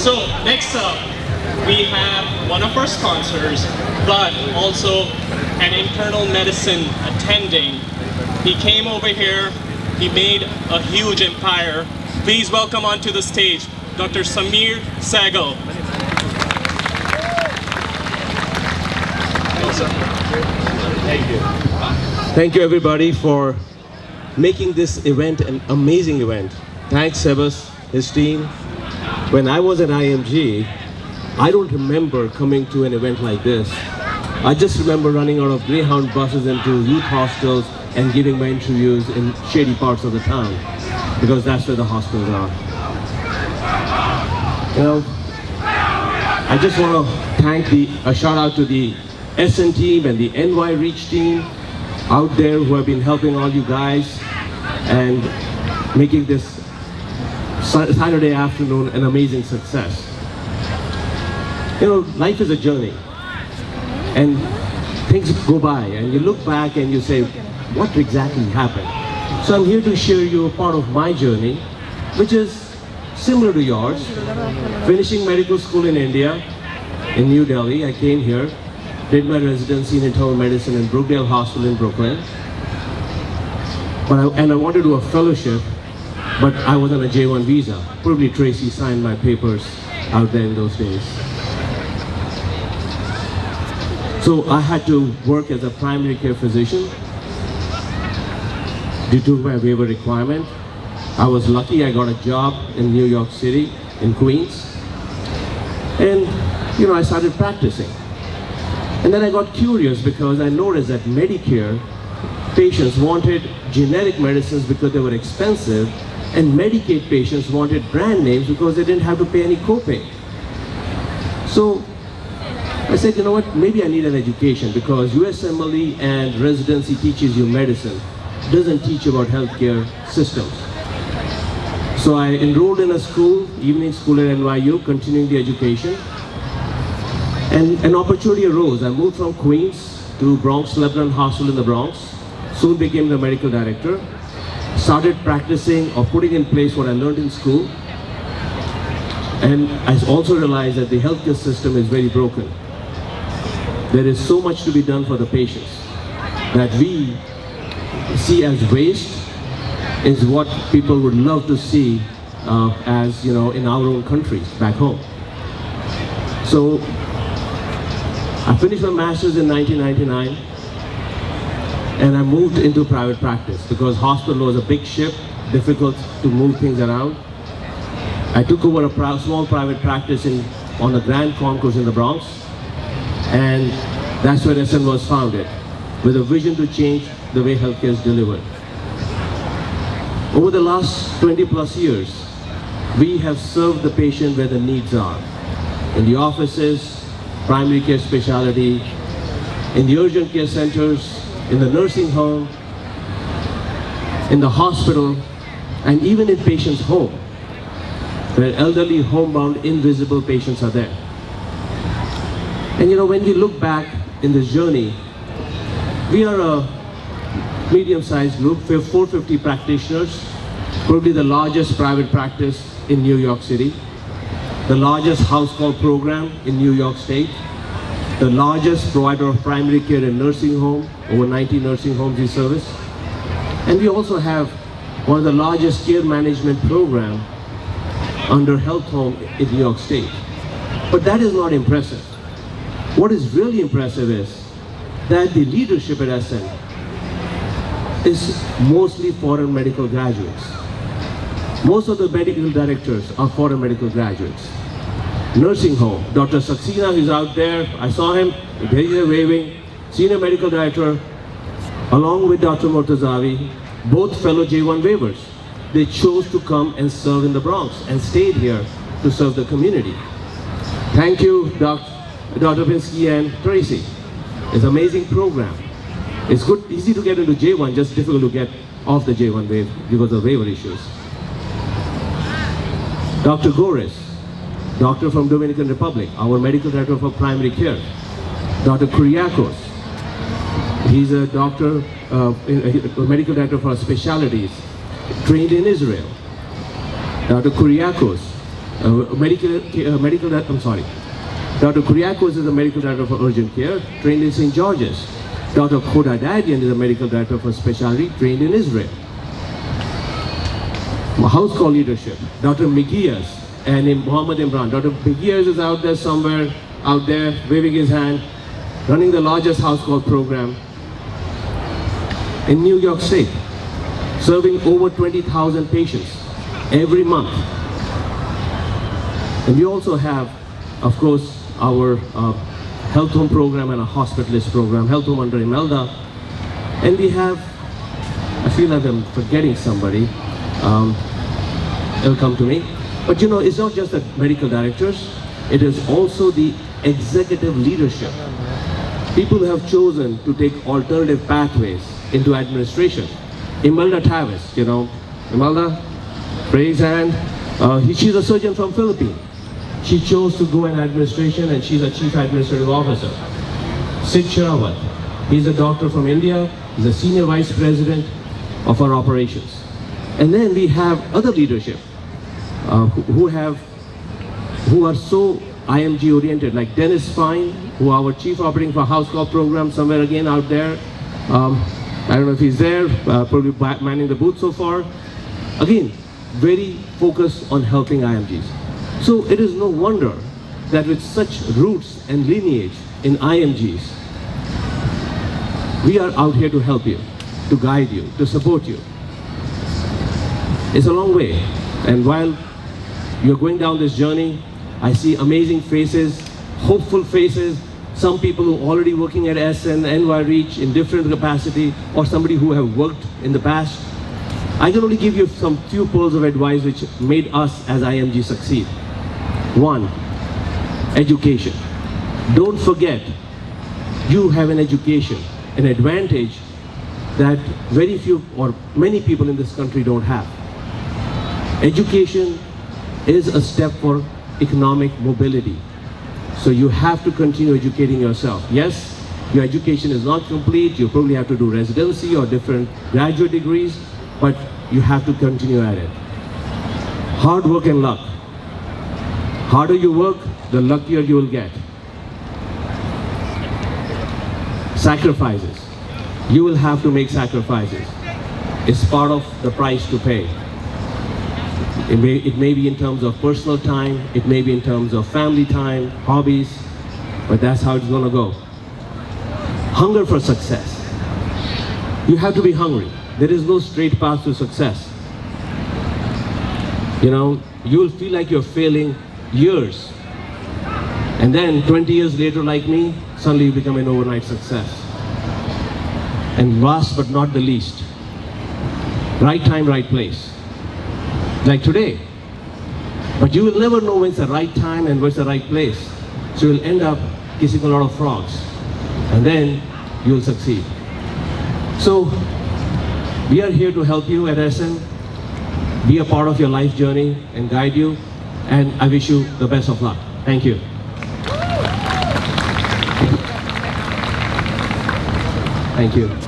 So next up, we have one of our sponsors, but also an internal medicine attending. He came over here, he made a huge empire. Please welcome onto the stage, Dr. Sumir Sahgal. Thank you. Thank you everybody for making this event an amazing event. Thanks Sebas, his team. When I was at IMG, I don't remember coming to an event like this. I just remember running out of Greyhound buses into youth hostels and giving my interviews in shady parts of the town, because that's where the hospitals are. You know, I just want to thank a shout out to the Essen team and the NY Reach team out there who have been helping all you guys and making this Saturday afternoon an amazing success. You know, life is a journey and things go by and you look back and you say, what exactly happened? So I'm here to share you a part of my journey, which is similar to yours. Finishing medical school in India, in New Delhi, I came here, did my residency in internal medicine in Brookdale Hospital in Brooklyn. And I wanted to do a fellowship, but I was on a J1 visa. Probably Tracy signed my papers out there in those days. So I had to work as a primary care physician due to my waiver requirement. I was lucky, I got a job in New York City, in Queens. And, you know, I started practicing. And then I got curious because I noticed that Medicare patients wanted generic medicines because they were expensive, and Medicaid patients wanted brand names because they didn't have to pay any copay. So I said, you know what, maybe I need an education, because USMLE and residency teaches you medicine, doesn't teach about healthcare systems. So I enrolled in a school, evening school at NYU, continuing the education. And an opportunity arose. I moved from Queens to Bronx Lebanon Hospital in the Bronx, soon became the medical director, started practicing or putting in place what I learned in school. And I also realized that the healthcare system is very broken. There is so much to be done for the patients that we see as waste is what people would love to see as, you know, in our own countries, back home. So I finished my master's in 1999 and I moved into private practice because hospital was a big ship, difficult to move things around. I took over a small private practice on the Grand Concourse in the Bronx, and that's where Essen was founded, with a vision to change the way healthcare is delivered. Over the last 20 plus years, we have served the patient where the needs are. In the offices, primary care specialty, in the urgent care centers, in the nursing home, in the hospital, and even in patients' home, where elderly, homebound, invisible patients are there. And you know, when we look back in this journey, we are a medium-sized group. We have 450 practitioners, probably the largest private practice in New York City, the largest house call program in New York State, the largest provider of primary care and nursing home, over 90 nursing homes we service. And we also have one of the largest care management program under health home in New York State. But that is not impressive. What is really impressive is that the leadership at Essen is mostly foreign medical graduates. Most of the medical directors are foreign medical graduates. Nursing home, Dr. Saxena, who's out there, I saw him, he's waving, senior medical director, along with Dr. Mortazavi, both fellow J1 waivers. They chose to come and serve in the Bronx and stayed here to serve the community. Thank you, Dr. Pinsky and Tracy. It's an amazing program. It's good, easy to get into J1, just difficult to get off the J1 wave because of waiver issues. Dr. Gores, doctor from Dominican Republic, our medical director for primary care. Dr. Kuriakos, he's a doctor, a medical director for specialties, trained in Israel. Dr. Kuriakos Dr. Kuriakos is the medical director for urgent care, trained in St. George's. Dr. Khodadadian is the medical director for specialty, trained in Israel. House call leadership, Dr. Migias and Muhammad Imran. Dr. Migias is out there somewhere, out there, waving his hand, running the largest house call program in New York State, serving over 20,000 patients every month. And we also have, of course, our health home program and a hospitalist program, health home under Imelda. And we have, I feel like I'm forgetting somebody, it'll come to me. But you know, it's not just the medical directors, it is also the executive leadership. People who have chosen to take alternative pathways into administration. Imelda Tavis, you know, Imelda, raise hand. She's a surgeon from Philippines. She chose to go in administration and she's a chief administrative officer. Sid Sherawat, he's a doctor from India. He's a senior vice president of our operations. And then we have other leadership who are so IMG oriented, like Dennis Fine, who our chief operating for house call program, somewhere again out there. I don't know if he's there, probably manning the booth so far. Again, very focused on helping IMGs. So it is no wonder that with such roots and lineage in IMGs, we are out here to help you, to guide you, to support you. It's a long way, and while you're going down this journey, I see amazing faces, hopeful faces, some people who are already working at Essen, NY Reach in different capacity, or somebody who have worked in the past. I can only give you some few pearls of advice which made us as IMG succeed. One, education. Don't forget, you have an education, an advantage that very few or many people in this country don't have. Education is a step for economic mobility. So you have to continue educating yourself. Yes, your education is not complete. You probably have to do residency or different graduate degrees, but you have to continue at it. Hard work and luck. Harder you work, the luckier you will get. Sacrifices. You will have to make sacrifices. It's part of the price to pay. It may be in terms of personal time, it may be in terms of family time, hobbies, but that's how it's going to go. Hunger for success. You have to be hungry. There is no straight path to success. You know, you will feel like you're failing years. And then 20 years later, like me, suddenly you become an overnight success. And last but not the least, right time, right place. Like today. But you will never know when it's the right time and what's the right place. So you'll end up kissing a lot of frogs. And then you'll succeed. So we are here to help you at Essen, be a part of your life journey and guide you. And I wish you the best of luck. Thank you. Thank you.